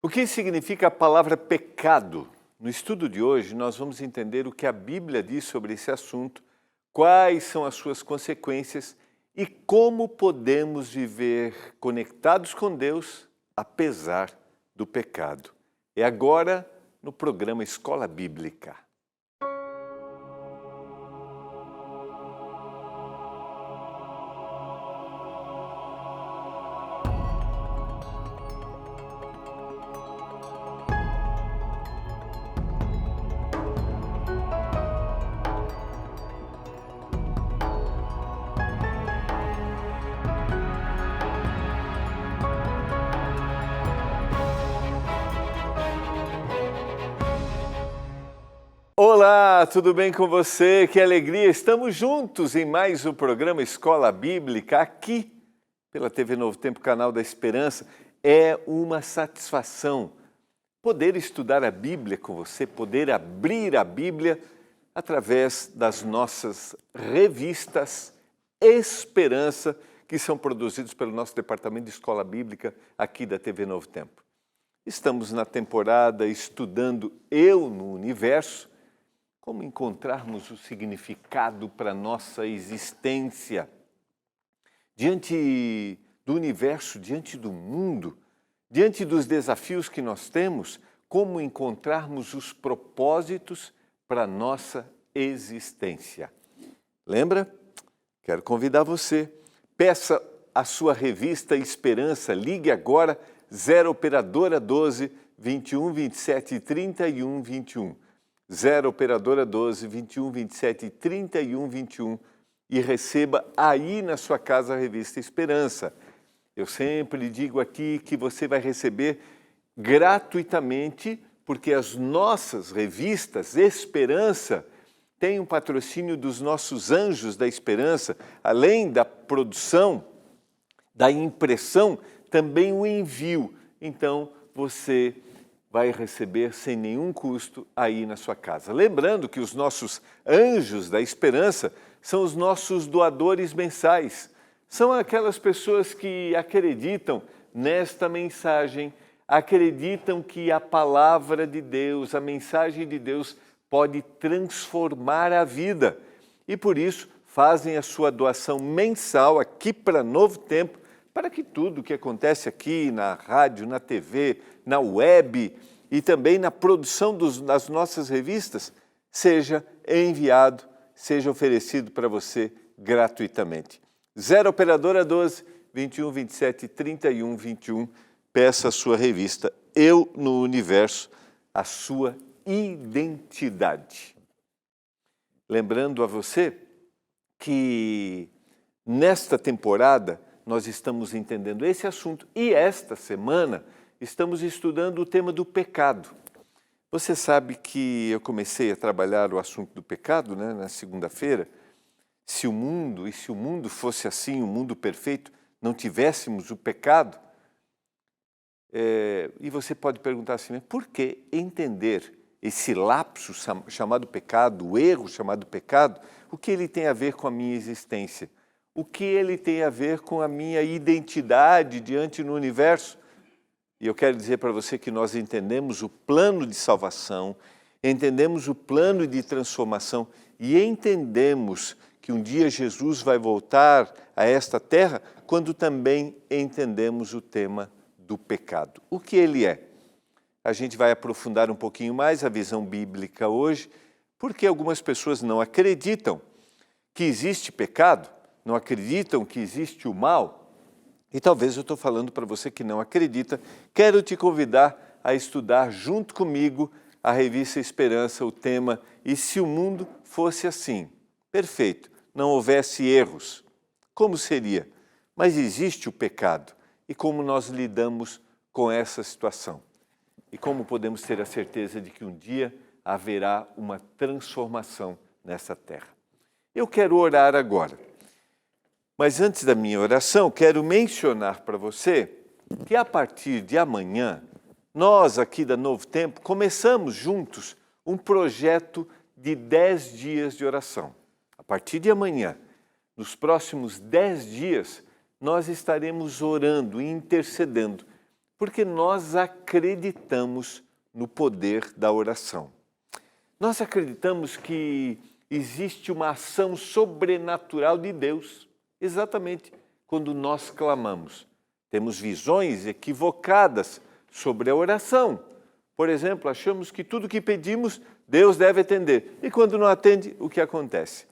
O que significa a palavra pecado? No estudo de hoje, nós vamos entender o que a Bíblia diz sobre esse assunto, quais são as suas consequências e como podemos viver conectados com Deus apesar do pecado. É agora no programa Escola Bíblica. Olá, tudo bem com você? Que alegria! Estamos juntos em mais um programa Escola Bíblica aqui pela TV Novo Tempo, canal da Esperança. É uma satisfação poder estudar a Bíblia com você, poder abrir a Bíblia através das nossas revistas Esperança, que são produzidos pelo nosso departamento de Escola Bíblica aqui da TV Novo Tempo. Estamos na temporada estudando Eu no Universo, como encontrarmos o significado para a nossa existência diante do universo, diante do mundo, diante dos desafios que nós temos, como encontrarmos os propósitos para a nossa existência. Lembra? Quero convidar você. Peça a sua revista Esperança. Ligue agora 0 Operadora 12 21 27 31 21. 0 Operadora 12 21 27 31 21 e receba aí na sua casa a revista Esperança. Eu sempre digo aqui que você vai receber gratuitamente, porque as nossas revistas Esperança têm um patrocínio dos nossos Anjos da Esperança, além da produção, da impressão, também o envio. Então você vai receber sem nenhum custo aí na sua casa. Lembrando que os nossos Anjos da Esperança são os nossos doadores mensais. São aquelas pessoas que acreditam nesta mensagem, acreditam que a palavra de Deus, a mensagem de Deus pode transformar a vida. E por isso fazem a sua doação mensal aqui para Novo Tempo, para que tudo o que acontece aqui na rádio, na TV, na web e também na produção das nossas revistas seja enviado, seja oferecido para você gratuitamente. 0 Operadora 12 21 27 31 21. Peça a sua revista Eu no Universo, a sua identidade. Lembrando a você que nesta temporada nós estamos entendendo esse assunto e esta semana estamos estudando o tema do pecado. Você sabe que eu comecei a trabalhar o assunto do pecado, né, na segunda-feira. Se o mundo fosse assim, um mundo perfeito, não tivéssemos o pecado. E você pode perguntar assim, mas por que entender esse lapso chamado pecado, o erro chamado pecado, o que ele tem a ver com a minha existência? O que ele tem a ver com a minha identidade diante do universo? E eu quero dizer para você que nós entendemos o plano de salvação, entendemos o plano de transformação e entendemos que um dia Jesus vai voltar a esta terra quando também entendemos o tema do pecado. O que ele é? A gente vai aprofundar um pouquinho mais a visão bíblica hoje, porque algumas pessoas não acreditam que existe pecado, não acreditam que existe o mal. E talvez eu estou falando para você que não acredita. Quero te convidar a estudar junto comigo a revista Esperança, o tema E se o mundo fosse assim? Perfeito, não houvesse erros. Como seria? Mas existe o pecado. E como nós lidamos com essa situação? E como podemos ter a certeza de que um dia haverá uma transformação nessa terra? Eu quero orar agora. Mas antes da minha oração, quero mencionar para você que a partir de amanhã, nós aqui da Novo Tempo começamos juntos um projeto de 10 dias de oração. A partir de amanhã, nos próximos 10 dias, nós estaremos orando e intercedendo Porque nós acreditamos no poder da oração. Nós acreditamos que existe uma ação sobrenatural de Deus, exatamente quando nós clamamos. Temos visões equivocadas sobre a oração. Por exemplo, achamos que tudo que pedimos, Deus deve atender. E quando não atende, o que acontece?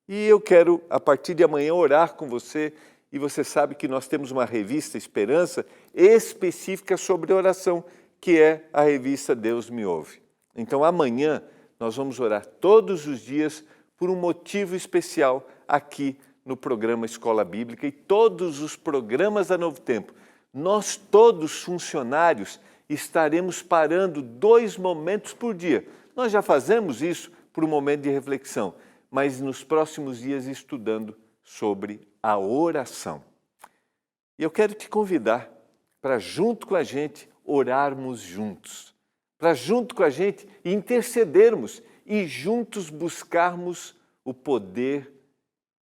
E eu quero, a partir de amanhã, orar com você. E você sabe que nós temos uma revista Esperança específica sobre oração, que é a revista Deus Me Ouve. Então, amanhã, nós vamos orar todos os dias por um motivo especial aqui no programa Escola Bíblica e todos os programas da Novo Tempo. Nós todos, funcionários, estaremos parando 2 momentos por dia. Nós já fazemos isso por um momento de reflexão, mas nos próximos dias estudando sobre a oração. E eu quero te convidar para, junto com a gente, orarmos juntos. Para, junto com a gente, intercedermos e juntos buscarmos o poder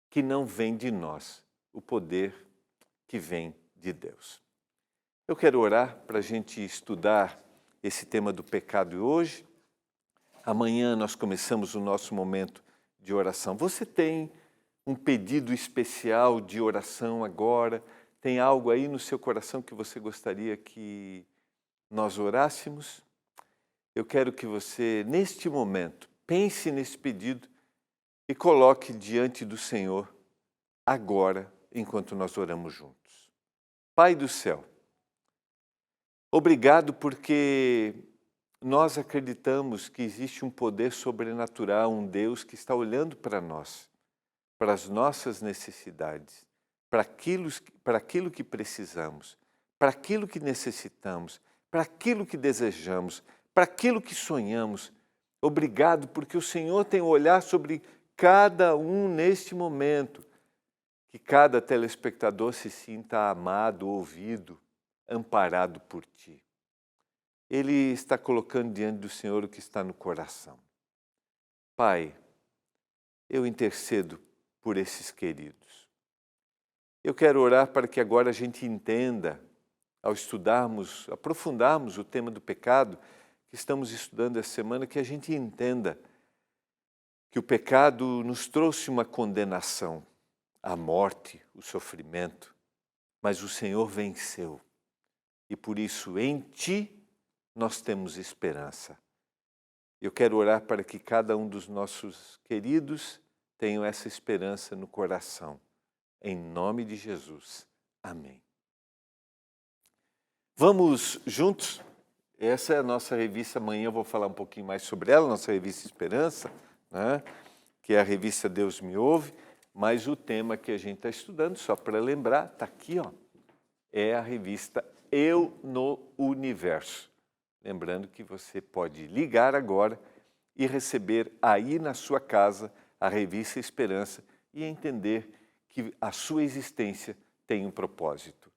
que não vem de nós, o poder que vem de Deus. Eu quero orar para a gente estudar esse tema do pecado hoje. Amanhã nós começamos o nosso momento de oração. Você tem um pedido especial de oração agora? Tem algo aí no seu coração que você gostaria que nós orássemos? Eu quero que você, neste momento, pense nesse pedido e coloque diante do Senhor agora, enquanto nós oramos juntos. Pai do céu, obrigado porque nós acreditamos que existe um poder sobrenatural, um Deus que está olhando para nós, para as nossas necessidades, para aquilo que precisamos, para aquilo que necessitamos, para aquilo que desejamos, para aquilo que sonhamos. Obrigado porque o Senhor tem um olhar sobre cada um neste momento, que cada telespectador se sinta amado, ouvido, amparado por Ti. Ele está colocando diante do Senhor o que está no coração. Pai, eu intercedo por esses queridos. Eu quero orar para que agora a gente entenda, ao estudarmos, aprofundarmos o tema do pecado que estamos estudando essa semana, que a gente entenda que o pecado nos trouxe uma condenação, a morte, o sofrimento, mas o Senhor venceu. E por isso, em Ti, nós temos esperança. Eu quero orar para que cada um dos nossos queridos tenha essa esperança no coração. Em nome de Jesus. Amém. Vamos juntos? Essa é a nossa revista, amanhã eu vou falar um pouquinho mais sobre ela, nossa revista Esperança, né? Que é a revista Deus Me Ouve, mas o tema que a gente está estudando, só para lembrar, está aqui, ó, é a revista Eu no Universo. Lembrando que você pode ligar agora e receber aí na sua casa a revista Esperança e entender que a sua existência tem um propósito.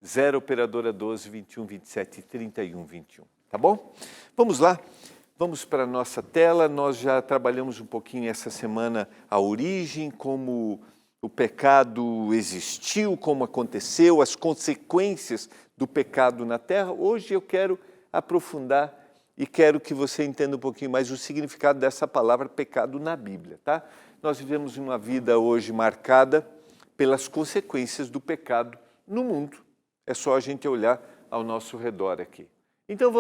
0 operadora 12 21 27 31 21. Tá bom? Vamos lá. Vamos para a nossa tela. Nós já trabalhamos um pouquinho essa semana a origem, como o pecado existiu, como aconteceu, as consequências do pecado na Terra. Hoje eu quero aprofundar e quero que você entenda um pouquinho mais o significado dessa palavra pecado na Bíblia, tá? Nós vivemos uma vida hoje marcada pelas consequências do pecado no mundo. É só a gente olhar ao nosso redor aqui. Então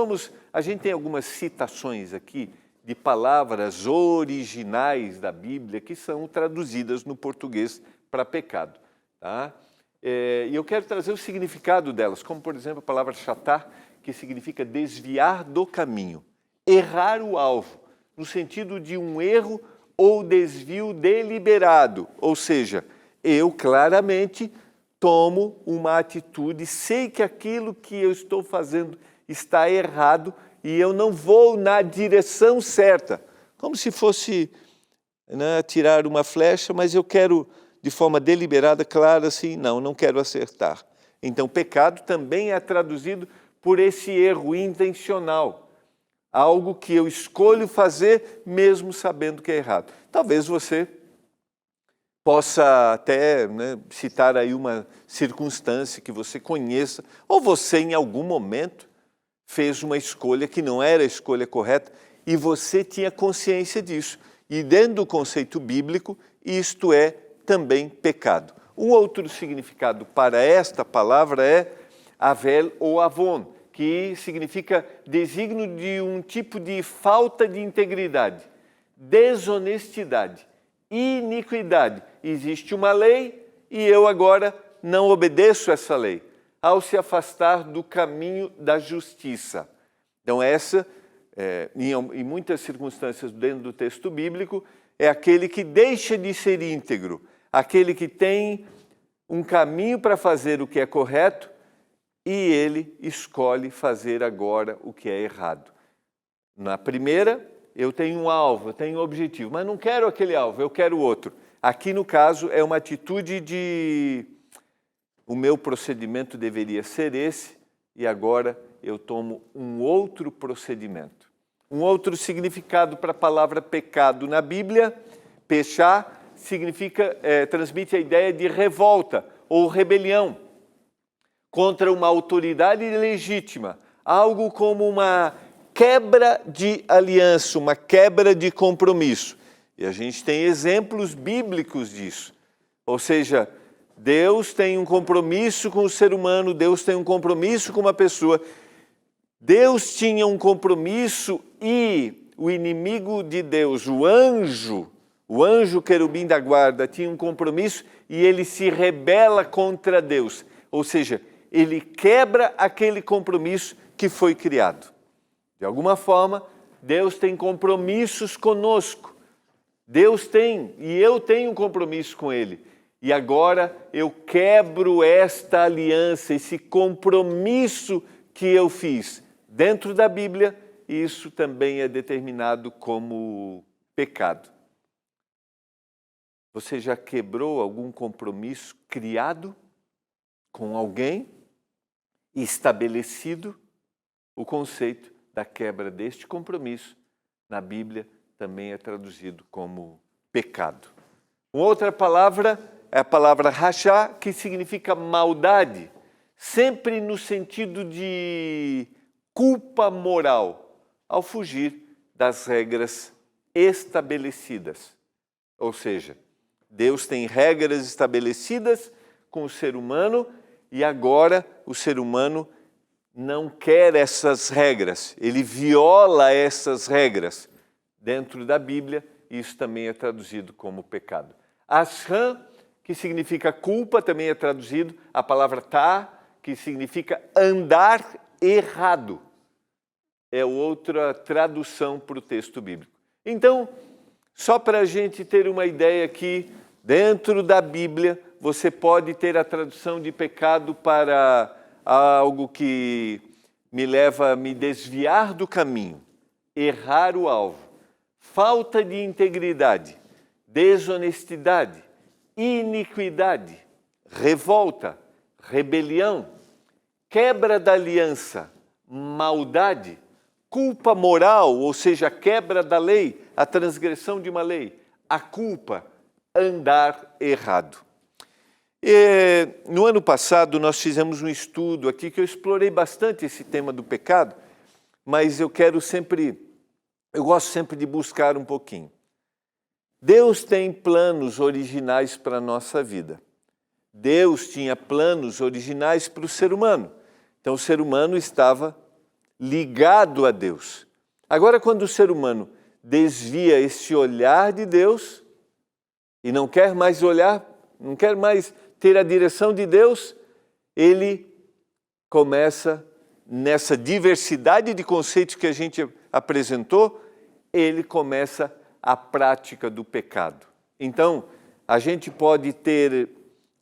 a gente tem algumas citações aqui de palavras originais da Bíblia que são traduzidas no português para pecado, tá? E eu quero trazer o significado delas, como por exemplo a palavra chatar, que significa desviar do caminho, errar o alvo, no sentido de um erro ou desvio deliberado, ou seja, eu claramente tomo uma atitude, sei que aquilo que eu estou fazendo está errado e eu não vou na direção certa, como se fosse, né, tirar uma flecha, mas eu quero de forma deliberada, clara, assim, não quero acertar. Então, pecado também é traduzido por esse erro intencional, algo que eu escolho fazer mesmo sabendo que é errado. Talvez você possa até, né, citar aí uma circunstância que você conheça, ou você em algum momento fez uma escolha que não era a escolha correta e você tinha consciência disso. E dentro do conceito bíblico, isto é também pecado. Um outro significado para esta palavra é avel ou avon, que significa desígnio de um tipo de falta de integridade, desonestidade, iniquidade. Existe uma lei e eu agora não obedeço essa lei, ao se afastar do caminho da justiça. Então essa, em muitas circunstâncias dentro do texto bíblico, é aquele que deixa de ser íntegro, aquele que tem um caminho para fazer o que é correto e ele escolhe fazer agora o que é errado. Na primeira, eu tenho um alvo, eu tenho um objetivo, mas não quero aquele alvo, eu quero outro. Aqui, no caso, é uma atitude de o meu procedimento deveria ser esse e agora eu tomo um outro procedimento. Um outro significado para a palavra pecado na Bíblia, pechá, significa, transmite a ideia de revolta ou rebelião contra uma autoridade legítima, algo como uma quebra de aliança, uma quebra de compromisso. E a gente tem exemplos bíblicos disso. Ou seja, Deus tem um compromisso com o ser humano, Deus tem um compromisso com uma pessoa. Deus tinha um compromisso e o inimigo de Deus, o anjo querubim da guarda, tinha um compromisso e ele se rebela contra Deus. Ou seja, ele quebra aquele compromisso que foi criado. De alguma forma, Deus tem compromissos conosco. Deus tem, e eu tenho um compromisso com Ele. E agora eu quebro esta aliança, esse compromisso que eu fiz. Dentro da Bíblia, isso também é determinado como pecado. Você já quebrou algum compromisso criado com alguém e estabelecido? O conceito da quebra deste compromisso na Bíblia também é traduzido como pecado. Uma outra palavra é a palavra rachá, que significa maldade, sempre no sentido de culpa moral, ao fugir das regras estabelecidas. Ou seja, Deus tem regras estabelecidas com o ser humano e agora o ser humano não quer essas regras, ele viola essas regras. Dentro da Bíblia, isso também é traduzido como pecado. Asham, que significa culpa, também é traduzido. A palavra tá, que significa andar errado. É outra tradução para o texto bíblico. Então, só para a gente ter uma ideia aqui, dentro da Bíblia, você pode ter a tradução de pecado para algo que me leva a me desviar do caminho, errar o alvo, falta de integridade, desonestidade, iniquidade, revolta, rebelião, quebra da aliança, maldade, culpa moral, ou seja, quebra da lei, a transgressão de uma lei, a culpa, andar errado. No ano passado, nós fizemos um estudo aqui que eu explorei bastante esse tema do pecado, mas eu gosto sempre de buscar um pouquinho. Deus tem planos originais para a nossa vida. Deus tinha planos originais para o ser humano. Então, o ser humano estava ligado a Deus. Agora, quando o ser humano desvia esse olhar de Deus e não quer mais olhar, não quer mais ter a direção de Deus, ele começa, nessa diversidade de conceitos que a gente apresentou, ele começa a prática do pecado. Então, a gente pode ter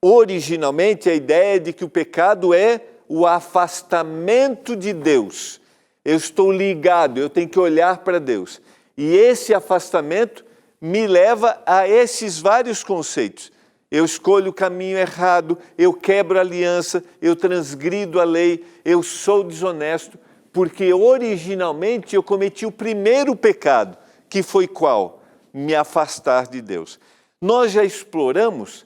originalmente a ideia de que o pecado é o afastamento de Deus. Eu estou ligado, eu tenho que olhar para Deus. E esse afastamento me leva a esses vários conceitos. Eu escolho o caminho errado, eu quebro a aliança, eu transgrido a lei, eu sou desonesto, porque originalmente eu cometi o primeiro pecado, que foi qual? Me afastar de Deus. Nós já exploramos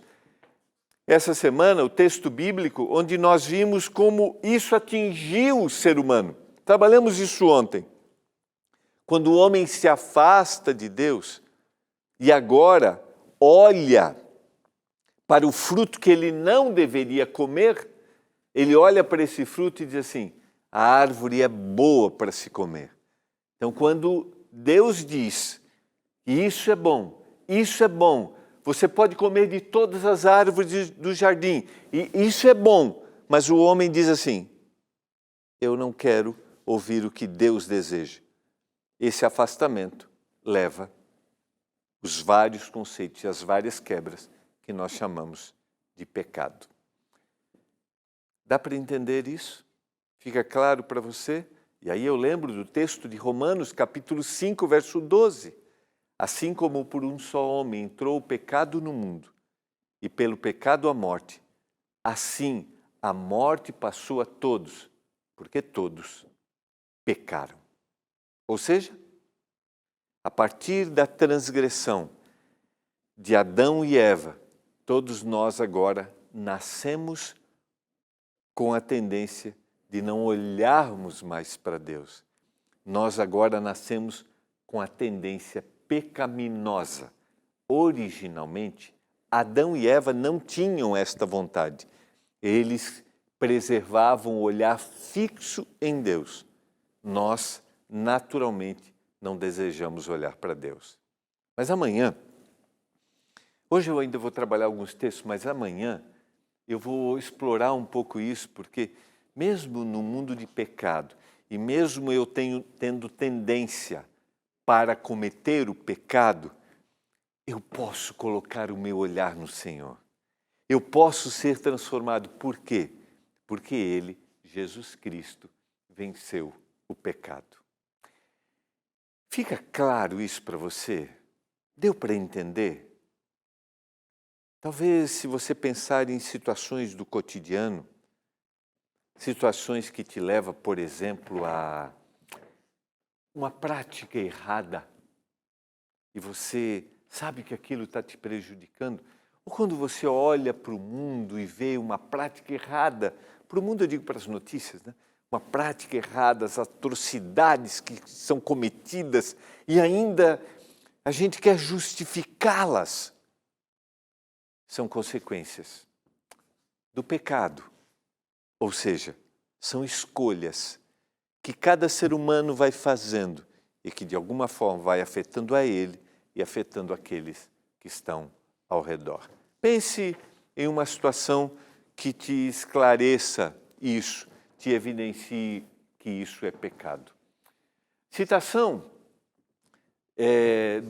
essa semana o texto bíblico onde nós vimos como isso atingiu o ser humano. Trabalhamos isso ontem. Quando o homem se afasta de Deus e agora olha para o fruto que ele não deveria comer, ele olha para esse fruto e diz assim: a árvore é boa para se comer. Então, quando Deus diz que isso é bom, você pode comer de todas as árvores do jardim, e isso é bom, mas o homem diz assim: eu não quero ouvir o que Deus deseja. Esse afastamento leva os vários conceitos e as várias quebras que nós chamamos de pecado. Dá para entender isso? Fica claro para você? E aí eu lembro do texto de Romanos, capítulo 5, verso 12. Assim como por um só homem entrou o pecado no mundo, e pelo pecado a morte, assim a morte passou a todos, porque todos pecaram. Ou seja, a partir da transgressão de Adão e Eva, todos nós agora nascemos com a tendência de não olharmos mais para Deus. Nós agora nascemos com a tendência pecaminosa. Originalmente, Adão e Eva não tinham esta vontade. Eles preservavam o olhar fixo em Deus. Nós, naturalmente, não desejamos olhar para Deus. Mas amanhã, hoje eu ainda vou trabalhar alguns textos, mas amanhã eu vou explorar um pouco isso, porque mesmo no mundo de pecado, e mesmo eu tendo tendência para cometer o pecado, eu posso colocar o meu olhar no Senhor. Eu posso ser transformado. Por quê? Porque Ele, Jesus Cristo, venceu o pecado. Fica claro isso para você? Deu para entender? Talvez, se você pensar em situações do cotidiano, situações que te levam, por exemplo, a uma prática errada, e você sabe que aquilo está te prejudicando, ou quando você olha para o mundo e vê uma prática errada, para o mundo eu digo para as notícias, né? Uma prática errada, as atrocidades que são cometidas e ainda a gente quer justificá-las, são consequências do pecado. Ou seja, são escolhas que cada ser humano vai fazendo e que de alguma forma vai afetando a ele e afetando aqueles que estão ao redor. Pense em uma situação que te esclareça isso, te evidencie que isso é pecado. Citação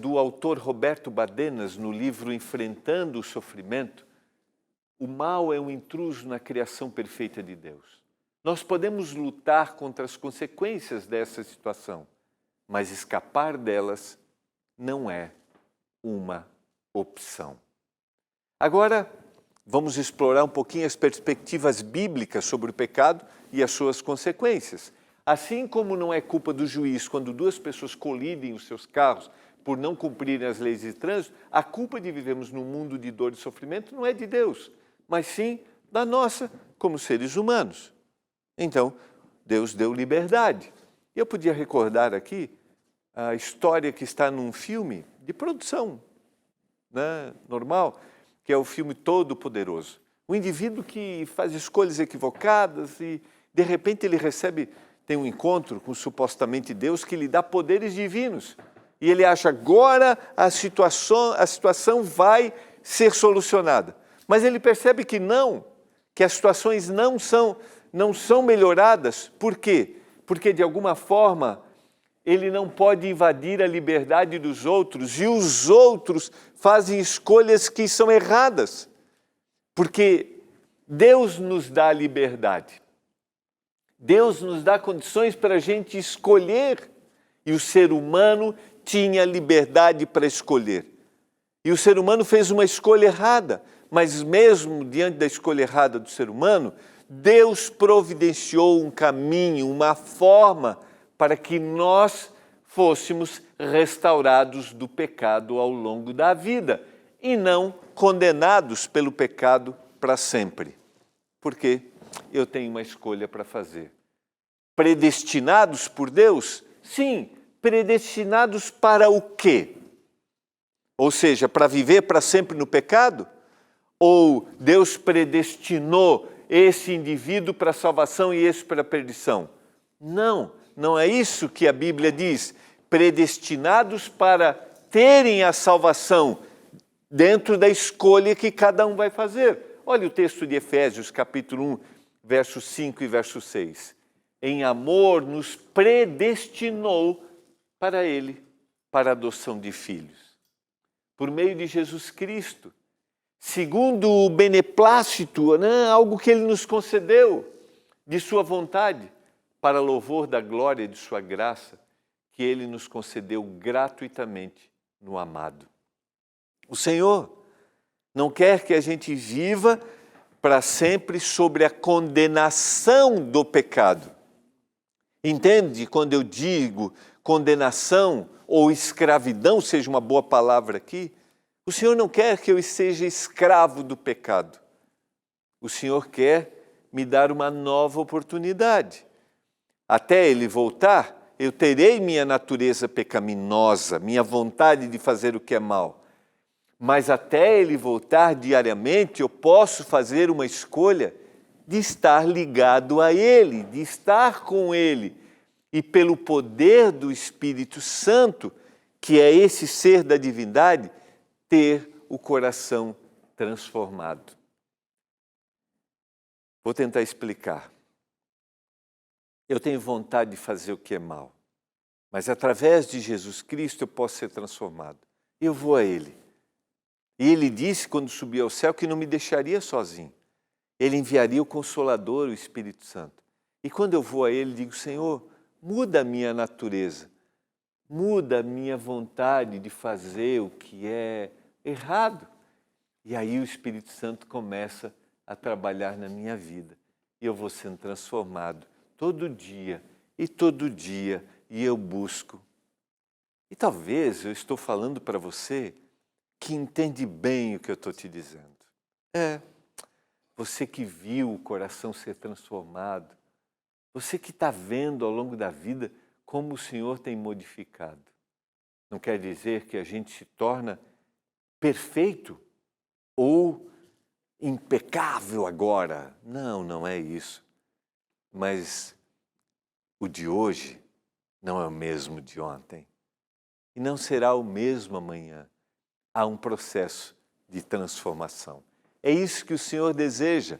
do autor Roberto Badenas no livro Enfrentando o Sofrimento. O mal é um intruso na criação perfeita de Deus. Nós podemos lutar contra as consequências dessa situação, mas escapar delas não é uma opção. Agora, vamos explorar um pouquinho as perspectivas bíblicas sobre o pecado e as suas consequências. Assim como não é culpa do juiz quando duas pessoas colidem os seus carros por não cumprirem as leis de trânsito, a culpa de vivermos num mundo de dor e sofrimento não é de Deus, mas sim da nossa, como seres humanos. Então, Deus deu liberdade. Eu podia recordar aqui a história que está num filme de produção, né, normal, que é o filme Todo-Poderoso. O indivíduo que faz escolhas equivocadas e, de repente, ele tem um encontro com supostamente Deus que lhe dá poderes divinos. E ele acha agora a situação vai ser solucionada. Mas ele percebe que não, que as situações não são melhoradas. Por quê? Porque, de alguma forma, ele não pode invadir a liberdade dos outros e os outros fazem escolhas que são erradas. Porque Deus nos dá liberdade. Deus nos dá condições para a gente escolher. E o ser humano tinha liberdade para escolher. E o ser humano fez uma escolha errada. Mas mesmo diante da escolha errada do ser humano, Deus providenciou um caminho, uma forma para que nós fôssemos restaurados do pecado ao longo da vida. e não condenados pelo pecado para sempre. Porque eu tenho uma escolha para fazer. Predestinados por Deus? Sim, predestinados para o quê? Ou seja, para viver para sempre no pecado? Ou Deus predestinou esse indivíduo para a salvação e esse para a perdição? Não, não é isso que a Bíblia diz. Predestinados para terem a salvação dentro da escolha que cada um vai fazer. Olha o texto de Efésios, capítulo 1, versos 5 e verso 6. Em amor nos predestinou para Ele, para a adoção de filhos, por meio de Jesus Cristo, segundo o beneplácito, algo que Ele nos concedeu, de Sua vontade, para louvor da glória de Sua graça, que Ele nos concedeu gratuitamente no amado. O Senhor não quer que a gente viva para sempre sobre a condenação do pecado. Entende? Quando eu digo condenação ou escravidão, seja uma boa palavra aqui, o Senhor não quer que eu seja escravo do pecado. O Senhor quer me dar uma nova oportunidade. Até Ele voltar, eu terei minha natureza pecaminosa, minha vontade de fazer o que é mal. Mas até Ele voltar diariamente, eu posso fazer uma escolha de estar ligado a Ele, de estar com Ele. E pelo poder do Espírito Santo, que é esse ser da divindade, ter o coração transformado. Vou tentar explicar. Eu tenho vontade de fazer o que é mal, mas através de Jesus Cristo eu posso ser transformado. Eu vou a Ele. E Ele disse, quando subiu ao céu, que não me deixaria sozinho. Ele enviaria o Consolador, o Espírito Santo. E quando eu vou a Ele, digo, Senhor, muda a minha natureza, muda a minha vontade de fazer o que é errado. E aí o Espírito Santo começa a trabalhar na minha vida. E eu vou sendo transformado todo dia, e eu busco. E talvez eu estou falando para você que entende bem o que eu estou te dizendo. Você que viu o coração ser transformado, você que está vendo ao longo da vida como o Senhor tem modificado. Não quer dizer que a gente se torna perfeito ou impecável agora. Não, não é isso. Mas o de hoje não é o mesmo de ontem. E não será o mesmo amanhã. Há um processo de transformação. É isso que o Senhor deseja,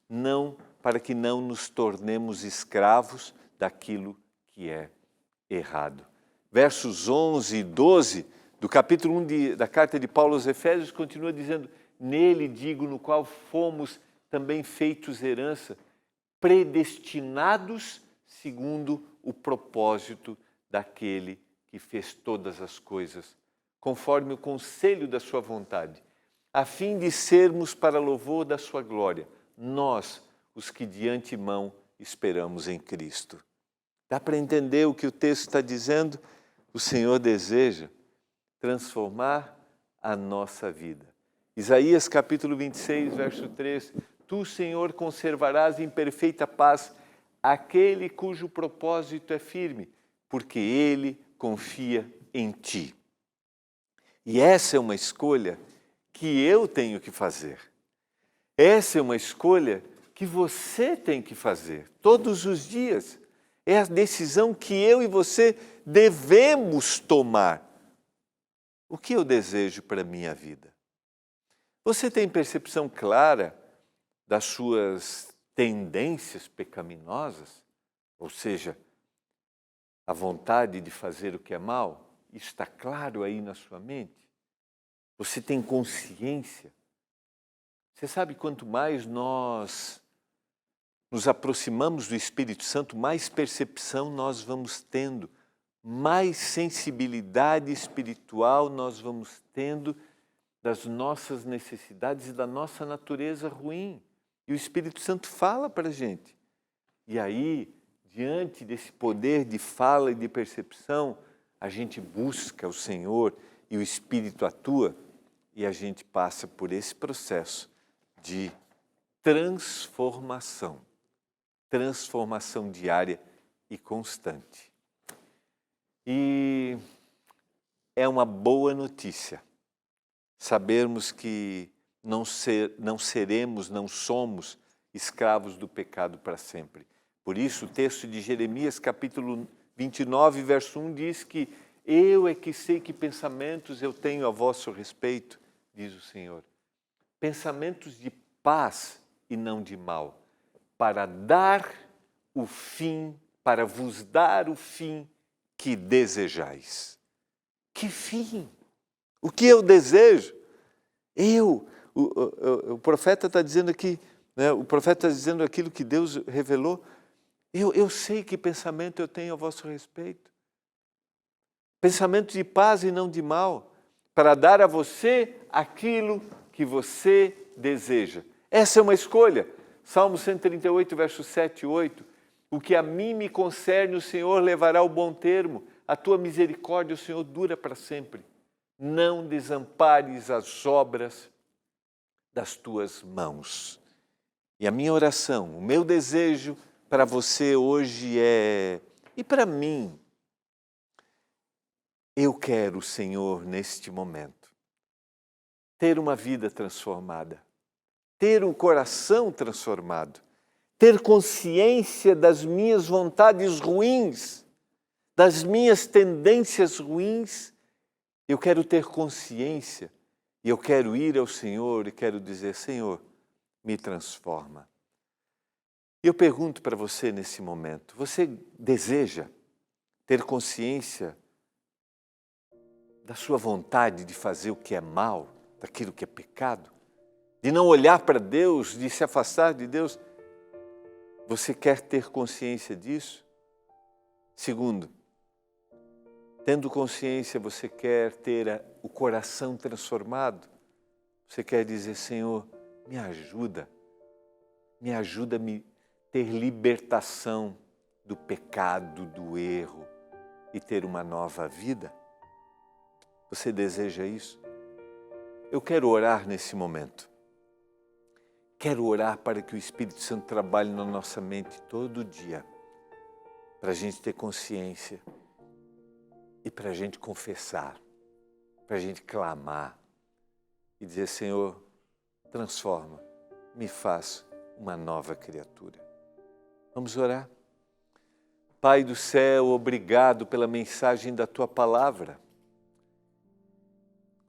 não para que não nos tornemos escravos daquilo que é errado. Versos 11 e 12 do capítulo 1 da carta de Paulo aos Efésios continua dizendo: nele digo, no qual fomos também feitos herança, predestinados segundo o propósito daquele que fez todas as coisas, conforme o conselho da sua vontade, a fim de sermos para louvor da sua glória, nós, os que de antemão esperamos em Cristo. Dá para entender o que o texto está dizendo? O Senhor deseja transformar a nossa vida. Isaías capítulo 26, verso 3, Tu, Senhor, conservarás em perfeita paz aquele cujo propósito é firme, porque ele confia em Ti. E essa é uma escolha que eu tenho que fazer. Essa é uma escolha que você tem que fazer todos os dias. É a decisão que eu e você devemos tomar. O que eu desejo para a minha vida? Você tem percepção clara das suas tendências pecaminosas? Ou seja, a vontade de fazer o que é mal? Está claro aí na sua mente? Você tem consciência? Você sabe, quanto mais nós nos aproximamos do Espírito Santo, mais percepção nós vamos tendo, mais sensibilidade espiritual nós vamos tendo das nossas necessidades e da nossa natureza ruim. E o Espírito Santo fala para a gente. E aí, diante desse poder de fala e de percepção, a gente busca o Senhor e o Espírito atua e a gente passa por esse processo de transformação diária e constante. E é uma boa notícia sabermos que não somos escravos do pecado para sempre. Por isso, o texto de Jeremias, capítulo 29, verso 1, diz que eu é que sei que pensamentos eu tenho a vosso respeito, diz o Senhor. Pensamentos de paz e não de mal, para vos dar o fim que desejais. Que fim? O que eu desejo? O profeta está dizendo aqui, né, o profeta está dizendo aquilo que Deus revelou. Eu sei que pensamento eu tenho a vosso respeito. Pensamento de paz e não de mal, para dar a você aquilo que você deseja. Essa é uma escolha. Salmo 138, versos 7 e 8. O que a mim me concerne, o Senhor levará ao bom termo. A tua misericórdia, o Senhor, dura para sempre. Não desampares as obras das tuas mãos. E a minha oração, o meu desejo para você hoje e para mim, eu quero, Senhor, neste momento, ter uma vida transformada, ter um coração transformado, ter consciência das minhas vontades ruins, das minhas tendências ruins. Eu quero ter consciência e eu quero ir ao Senhor e quero dizer, Senhor, me transforma. E eu pergunto para você nesse momento, você deseja ter consciência da sua vontade de fazer o que é mal, daquilo que é pecado, de não olhar para Deus, de se afastar de Deus? Você quer ter consciência disso? Segundo, tendo consciência, você quer ter o coração transformado? Você quer dizer, Senhor, me ajuda a me ter libertação do pecado, do erro e ter uma nova vida? Você deseja isso? Eu quero orar nesse momento. Quero orar para que o Espírito Santo trabalhe na nossa mente todo dia, para a gente ter consciência e para a gente confessar, para a gente clamar e dizer, Senhor, transforma, me faz uma nova criatura. Vamos orar? Pai do céu, obrigado pela mensagem da Tua palavra.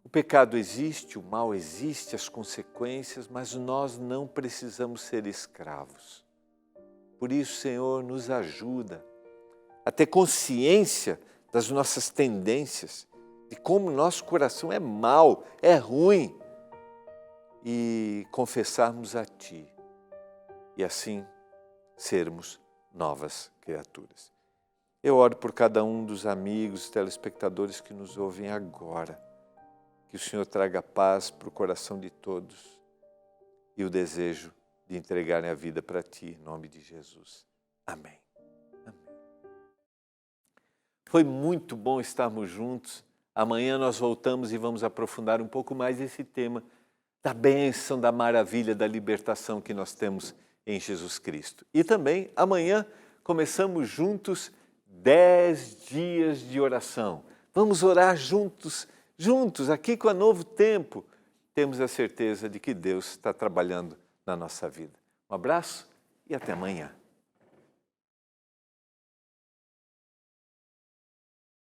O pecado existe, o mal existe, as consequências, mas nós não precisamos ser escravos. Por isso, Senhor, nos ajuda a ter consciência das nossas tendências, de como nosso coração é mau, é ruim, e confessarmos a Ti, e assim sermos novas criaturas. Eu oro por cada um dos amigos, telespectadores que nos ouvem agora, que o Senhor traga paz para o coração de todos e o desejo de entregarem a vida para Ti, em nome de Jesus. Amém. Amém. Foi muito bom estarmos juntos. Amanhã nós voltamos e vamos aprofundar um pouco mais esse tema da bênção, da maravilha, da libertação que nós temos em Jesus Cristo. E também amanhã começamos juntos 10 dias de oração. Vamos orar juntos aqui com a Novo Tempo. Temos a certeza de que Deus está trabalhando na nossa vida. Um abraço e até amanhã.